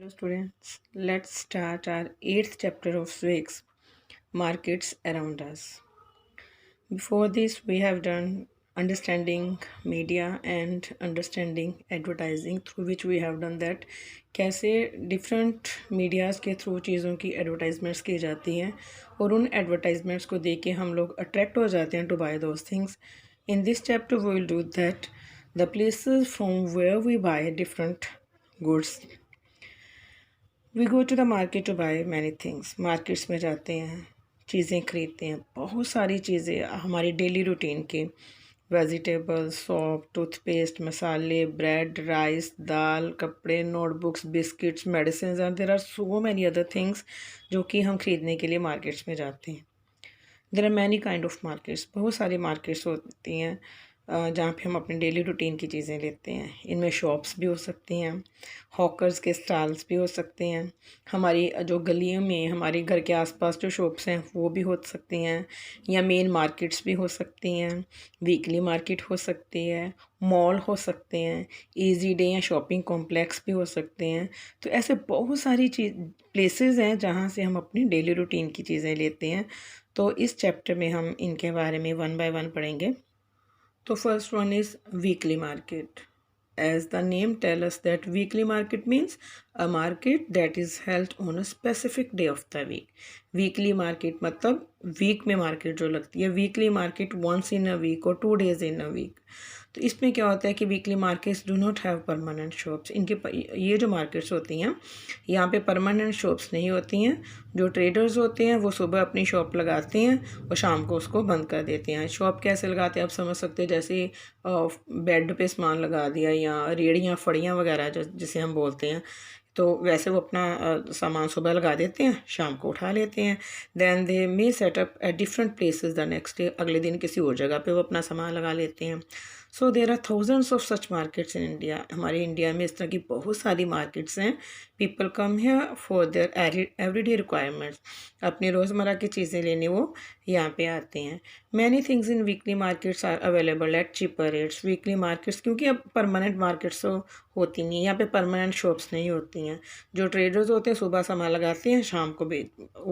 Hello students, let's start our 8th chapter of Swix, Markets Around Us. Before this, we have done understanding media and understanding advertising, through which we have done that कैसे different medias के through चीज़ों की advertisements की जाती हैं और उन advertisements को देख के हम लोग अट्रैक्ट हो जाते हैं to buy those things. In this chapter we will do that the places from where we buy different goods. We go to the market to buy many things. Markets में जाते हैं, चीज़ें खरीदते हैं, बहुत सारी चीज़ें हमारी डेली रूटीन की, वेजिटेबल्स, सॉप, टूथपेस्ट, मसाले, ब्रेड, राइस, दाल, कपड़े, notebooks, biscuits, medicine and there are so many other things जो कि हम खरीदने के लिए मार्केट्स में जाते हैं. There are many kind of markets. बहुत सारी मार्केट्स होती हैं जहाँ पे हम अपनी डेली रूटीन की चीज़ें लेते हैं. इनमें शॉप्स भी हो सकती हैं, हॉकर्स के स्टॉल्स भी हो सकते हैं, हमारी जो गलियों में हमारे घर के आसपास जो शॉप्स हैं वो भी हो सकती हैं, या मेन मार्केट्स भी हो सकती हैं, वीकली मार्केट हो सकती है, मॉल हो सकते हैं, इजी डे या शॉपिंग कॉम्प्लेक्स भी हो सकते हैं. तो ऐसे बहुत सारी प्लेसेस हैं जहाँ से हम अपनी डेली रूटीन की चीज़ें लेते हैं. तो इस चैप्टर में हम इनके बारे में वन बाय वन पढ़ेंगे. तो first one is weekly market. As the name tells us that weekly market means a market that is held on a specific day of the week. Weekly market मतलब week में market जो लगती है. Weekly market once in a week और 2 days in a week. तो इसमें क्या होता है कि weekly markets do not have permanent shops. ये जो मार्केट्स होती हैं यहाँ पे परमानेंट शॉप्स नहीं होती हैं. जो ट्रेडर्स होते हैं वो सुबह अपनी शॉप लगाते हैं और शाम को उसको बंद कर देते हैं. शॉप कैसे लगाते हैं आप समझ सकते हैं, जैसे बेड पे सामान लगा दिया या रेड़ियाँ फड़ियाँ वगैरह जिसे हम बोलते हैं. तो वैसे वो अपना सामान सुबह लगा देते हैं, शाम को उठा लेते हैं. Then they may set up at different places the next day. अगले दिन किसी और जगह पे वो अपना सामान लगा लेते हैं. So there are thousands of such markets in India. हमारे इंडिया में इस तरह की बहुत सारी मार्केट्स हैं. People come here for their everyday requirements. अपनी रोज़मर्रा की चीज़ें लेने वो यहाँ पे आते हैं. Many things in weekly markets are available at cheaper rates. Weekly markets क्योंकि अब परमानेंट मार्केट्स तो होती नहीं है, यहाँ पे परमानेंट शॉप्स नहीं होती हैं. जो ट्रेडर्स होते हैं सुबह सामान लगाते हैं, शाम को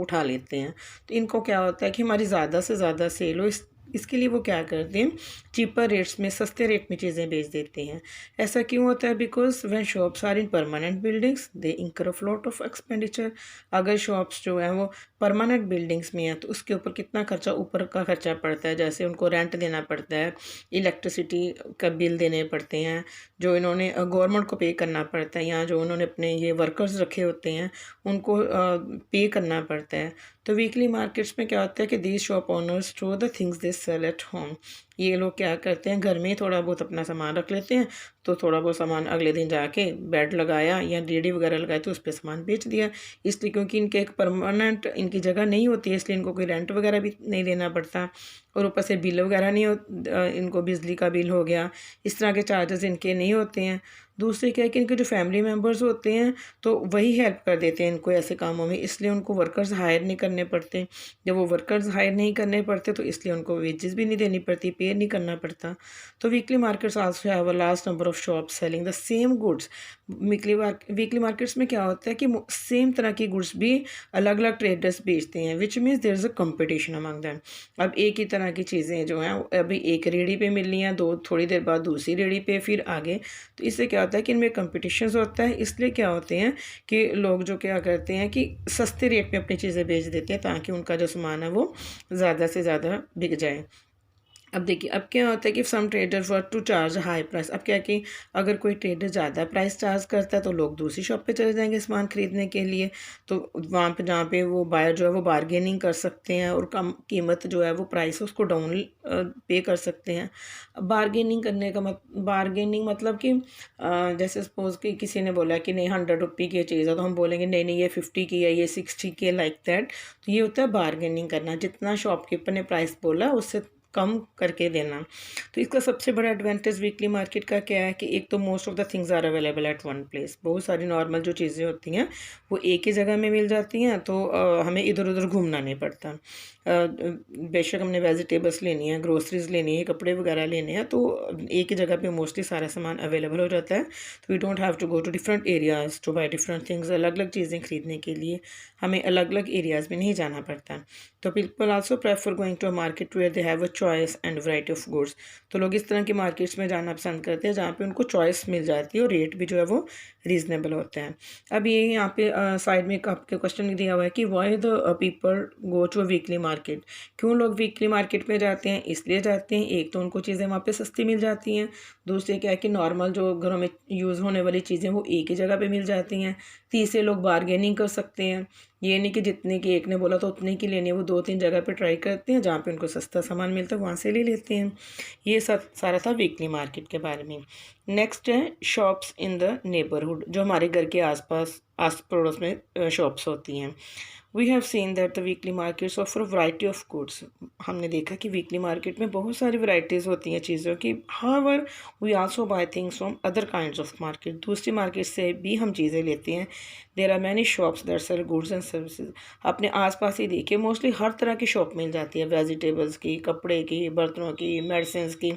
उठा लेते हैं. तो इनको क्या होता है कि हमारी ज़्यादा से ज़्यादा सेल हो, इसके लिए वो क्या करते हैं, चीपर रेट्स में, सस्ते रेट में चीज़ें बेच देते हैं. ऐसा क्यों होता है? Because when shops are in permanent buildings they incur a lot of expenditure. अगर शॉप्स जो हैं वो परमानेंट बिल्डिंग्स में हैं तो उसके ऊपर कितना खर्चा, ऊपर का खर्चा पड़ता है. जैसे उनको रेंट देना पड़ता है, इलेक्ट्रिसिटी का बिल देने पड़ते हैं, जो इन्होंने गवर्नमेंट को पे करना पड़ता है, या जो उन्होंने अपने ये वर्कर्स रखे होते हैं उनको पे करना पड़ता है. तो वीकली मार्केट्स में क्या होता है कि these shop owners store the things they sell at home. ये लोग क्या करते हैं, घर में ही थोड़ा बहुत अपना सामान रख लेते हैं. तो थोड़ा बहुत सामान अगले दिन जाके बेड लगाया या रेडी वगैरह लगाई तो उस पर सामान बेच दिया. इसलिए क्योंकि इनके एक परमानेंट इनकी जगह नहीं होती है, इसलिए इनको कोई रेंट वगैरह भी नहीं देना पड़ता. और ऊपर से बिल वगैरह नहीं इनको बिजली का बिल हो गया, इस तरह के चार्जेस इनके नहीं होते हैं. दूसरे क्या है कि इनके जो फैमिली मेम्बर्स होते हैं तो वही हेल्प कर देते हैं इनको ऐसे कामों में, इसलिए उनको वर्कर्स हायर नहीं करने पड़ते. जब वो वर्कर्स हायर नहीं करने पड़ते तो इसलिए उनको वेजेस भी नहीं देनी पड़ती, पे नहीं करना पड़ता. तो weekly markets also have a large number of shops selling the same goods. Weekly markets में क्या होता है कि सेम तरह की गुड्स भी अलग अलग ट्रेडर्स बेचते हैं, which means there is a competition among them. अब एक ही तरह की चीज़ें जो हैं अभी एक रेडी पे मिल रही हैं, थोड़ी देर बाद दूसरी रेडी पे, फिर आगे. तो इससे क्या होता है कि इनमें कंपटीशन होता है. इसलिए क्या होते हैं कि लोग जो क्या करते हैं कि सस्ते रेट में अपनी चीज़ें बेच देते हैं ताकि उनका जो सामान है वो ज़्यादा से ज़्यादा बिक जाए. अब देखिए अब क्या होता है कि some trader were to charge high price. अब क्या कि अगर कोई ट्रेडर ज़्यादा प्राइस चार्ज करता है तो लोग दूसरी शॉप पे चले जाएंगे सामान खरीदने के लिए. तो वहाँ पे जहाँ पे वो बायर जो है वो बारगेनिंग कर सकते हैं और कम कीमत जो है वो प्राइस उसको डाउन पे कर सकते हैं. बारगेनिंग करने का बारगेनिंग मतलब कि जैसे सपोज कि किसी ने बोला कि नहीं 100 रुपये की चीज़ है तो हम बोलेंगे नहीं नहीं ये 50 की है, ये 60 की है, लाइक दैट. तो ये होता है बारगेनिंग करना. जितना शॉपकीपर ने प्राइस बोला उससे कम करके देना। तो इसका सबसे बड़ा एडवांटेज वीकली मार्केट का क्या है कि एक तो most of the things are available at one place. बहुत सारी नॉर्मल जो चीज़ें होती हैं वो एक ही जगह में मिल जाती हैं, तो हमें इधर उधर घूमना नहीं पड़ता। बेशक हमने वेजिटेबल्स लेनी है, ग्रोसरीज लेनी है, कपड़े वगैरह लेने हैं, तो एक ही जगह पे मोस्टली सारा सामान अवेलेबल हो जाता है। तो we don't have to go to different areas to buy different things. अलग अलग चीज़ें खरीदने के लिए हमें अलग अलग एरियाज़ में नहीं जाना पड़ता। तो people also prefer going to a market where they have a choice and variety of goods. तो लोग इस तरह की मार्केट्स में जाना पसंद करते हैं जहाँ पे उनको चॉइस मिल जाती है और रेट भी जो है वो रीज़नेबल होता है। अब ये यहाँ पे साइड में एक आपके क्वेश्चन दिया हुआ है कि why the people go to a weekly market. क्यों लोग वीकली मार्केट में जाते हैं? इसलिए जाते हैं, एक तो उनको चीज़ें वहाँ पे सस्ती मिल जाती हैं, दूसरे क्या है कि नॉर्मल जो घरों में यूज़ होने वाली चीज़ें वो एक ही जगह पे मिल जाती हैं, तीसरे लोग बारगेनिंग कर सकते हैं। ये नहीं कि जितने की एक ने बोला तो उतने की लेनी है, वो दो तीन जगह पे ट्राई करते हैं, जहाँ पे उनको सस्ता सामान मिलता है वहाँ से ले लेते हैं। ये सब सारा था वीकली मार्केट के बारे में। नेक्स्ट है शॉप्स इन द नेबरहुड, जो हमारे घर के आसपास आस पड़ोस में शॉप्स होती हैं। We have seen that the weekly markets offer variety of goods. हमने देखा कि वीकली मार्केट में बहुत सारी वैरायटीज़ होती हैं चीज़ों की। However we also buy things from other kinds of market. दूसरी मार्केट से भी हम चीज़ें लेते हैं। There are many shops that sell goods and services. अपने आसपास ही देखिए, मोस्टली हर तरह की शॉप मिल जाती है, वेजिटेबल्स की, कपड़े की, बर्तनों की, मेडिसिन की।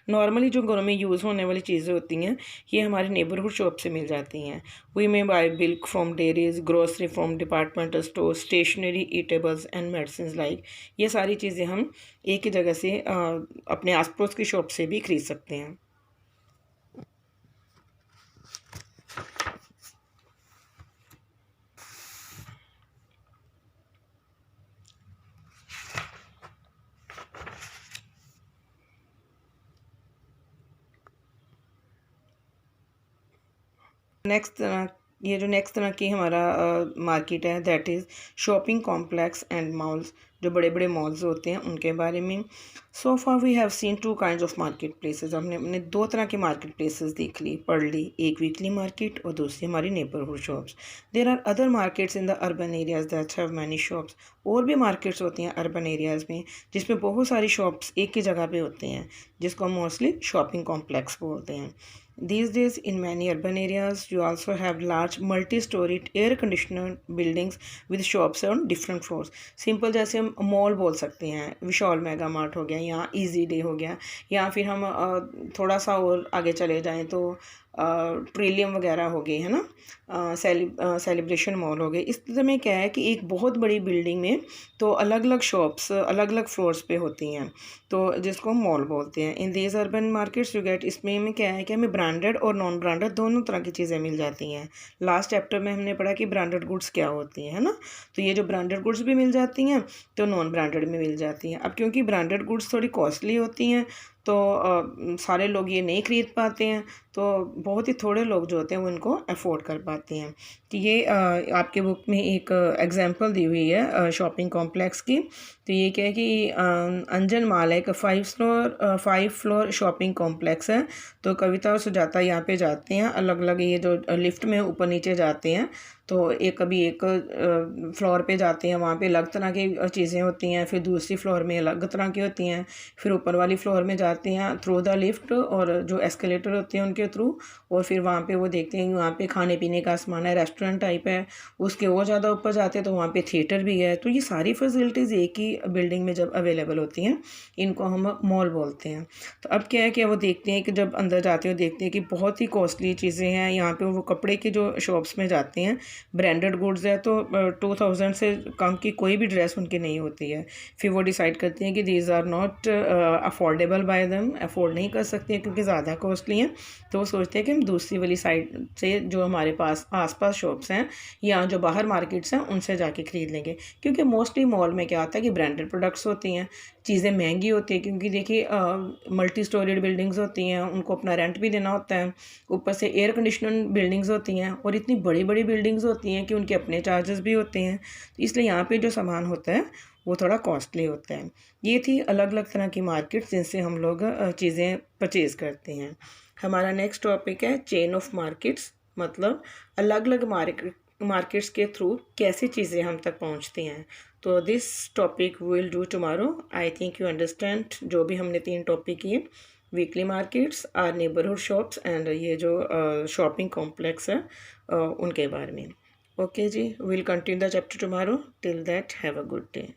नॉर्मली जो घरों में यूज़ होने वाली चीज़ें होती हैं ये हमारे नेबरहुड शॉप से मिल जाती हैं। We may buy milk from dairies, grocery from departmental store, stationery, eatables and medicine like. ये सारी चीज़ें हम एक ही जगह से अपने आस पड़ोस की शॉप से भी खरीद सकते हैं। नेक्स्ट ये जो नेक्स्ट तरह की हमारा मार्केट है that is shopping complex and malls. जो बड़े बड़े मॉल्स होते हैं उनके बारे में। So far we have seen two kinds of market places. हमने दो तरह के मार्केट प्लेसेस देख ली, पढ़ ली, एक वीकली मार्केट और दूसरी हमारी neighbourhood shops. There are other markets in the urban areas that have many shops. और भी मार्केट्स होती हैं अर्बन एरियाज़ में जिसमें बहुत सारी शॉप्स एक ही जगह पे होते हैं, जिसको हम मोस्टली शॉपिंग कॉम्प्लेक्स बोलते हैं। These days, in many urban areas, you also have large multi-storied air-conditioned buildings with shops on different floors. Simple जैसे हम मॉल बोल सकते हैं, विशाल मेगा मार्ट हो गया, या इजी डे हो गया, या फिर हम थोड़ा सा और आगे चले जाएं तो ट्रिलियम वगैरह हो गए, है ना, सेलिब्रेशन मॉल हो गए। इस तरह में क्या है कि एक बहुत बड़ी बिल्डिंग में तो अलग अलग शॉप्स अलग अलग फ्लोर्स पे होती हैं, तो जिसको हम मॉल बोलते हैं। In these urban markets you get, इसमें में क्या है कि हमें ब्रांडेड और नॉन ब्रांडेड दोनों तरह की चीज़ें मिल जाती हैं। लास्ट चैप्टर में हमने पढ़ा कि ब्रांडेड गुड्स क्या होती हैं, है ना। तो ये जो ब्रांडेड गुड्स भी मिल जाती हैं तो नॉन ब्रांडेड में मिल जाती हैं। अब क्योंकि ब्रांडेड गुड्स थोड़ी कॉस्टली होती हैं तो सारे लोग ये नहीं खरीद पाते हैं, तो बहुत ही थोड़े लोग जो होते हैं वो इनको अफोर्ड कर पाते हैं। तो ये आपके बुक में एक एग्जांपल दी हुई है शॉपिंग कॉम्प्लेक्स की। तो ये क्या है कि अंजन माल है, एक 5 फ्लोर शॉपिंग कॉम्प्लेक्स है। तो कविता और सुजाता यहाँ पे जाते हैं, अलग अलग ये जो लिफ्ट में ऊपर नीचे जाते हैं, तो एक कभी एक फ्लोर पे जाते हैं, वहाँ पे अलग तरह की चीज़ें होती हैं, फिर दूसरी फ्लोर में अलग तरह की होती हैं, फिर ऊपर वाली फ्लोर में जाते हैं थ्रू द लिफ्ट और जो एस्केलेटर होते हैं उनके थ्रू, और फिर वहाँ पे वो देखते हैं कि वहाँ पे खाने पीने का सामान है, रेस्टोरेंट टाइप है। उसके और ज़्यादा ऊपर जाते हैं तो वहाँ पे थिएटर भी है। तो ये सारी फैसिलिटीज़ एक ही बिल्डिंग में जब अवेलेबल होती हैं, इनको हम मॉल बोलते हैं। तो अब क्या है कि वो देखते हैं कि जब अंदर जाते हैं देखते हैं कि बहुत ही कॉस्टली चीज़ें हैं यहाँ पे। वो कपड़े के जो शॉप्स में जाते हैं, ब्रांडेड गुड्स है, तो 2000 से कम की कोई भी ड्रेस उनकी नहीं होती है। फिर वो डिसाइड करते हैं कि these are not affordable by them, afford नहीं कर सकते हैं क्योंकि ज़्यादा कॉस्टली हैं। तो वो सोचते हैं कि हम दूसरी वाली साइड से जो हमारे पास आसपास शॉप्स हैं या जो बाहर मार्केट्स हैं उनसे जाके ख़रीद लेंगे। क्योंकि मोस्टली मॉल में क्या होता है कि ब्रांडेड प्रोडक्ट्स होती हैं, चीज़ें महंगी होती हैं, क्योंकि देखिए मल्टी स्टोरीड बिल्डिंग्स होती हैं, उनको अपना रेंट भी देना होता है, ऊपर से एयर कंडीशनड बिल्डिंग्स होती हैं, और इतनी बड़ी बड़ी बिल्डिंग्स होती हैं कि उनके अपने चार्जेस भी होते हैं। तो इसलिए यहाँ पे जो सामान होता है वो थोड़ा कॉस्टली होता है। ये थी अलग अलग तरह की मार्केट्स जिनसे हम लोग चीज़ें परचेज़ करते हैं। हमारा नेक्स्ट टॉपिक है चेन ऑफ मार्केट्स, मतलब अलग अलग मार्केट्स के थ्रू कैसी चीज़ें हम तक पहुंचती हैं। तो this topic will do tomorrow. I think you understand जो भी हमने 3 टॉपिक किए, weekly markets, or neighbourhood shops and ये जो शॉपिंग कॉम्प्लेक्स है उनके बारे में। ओके जी, will continue the chapter tomorrow. Till that have a good day.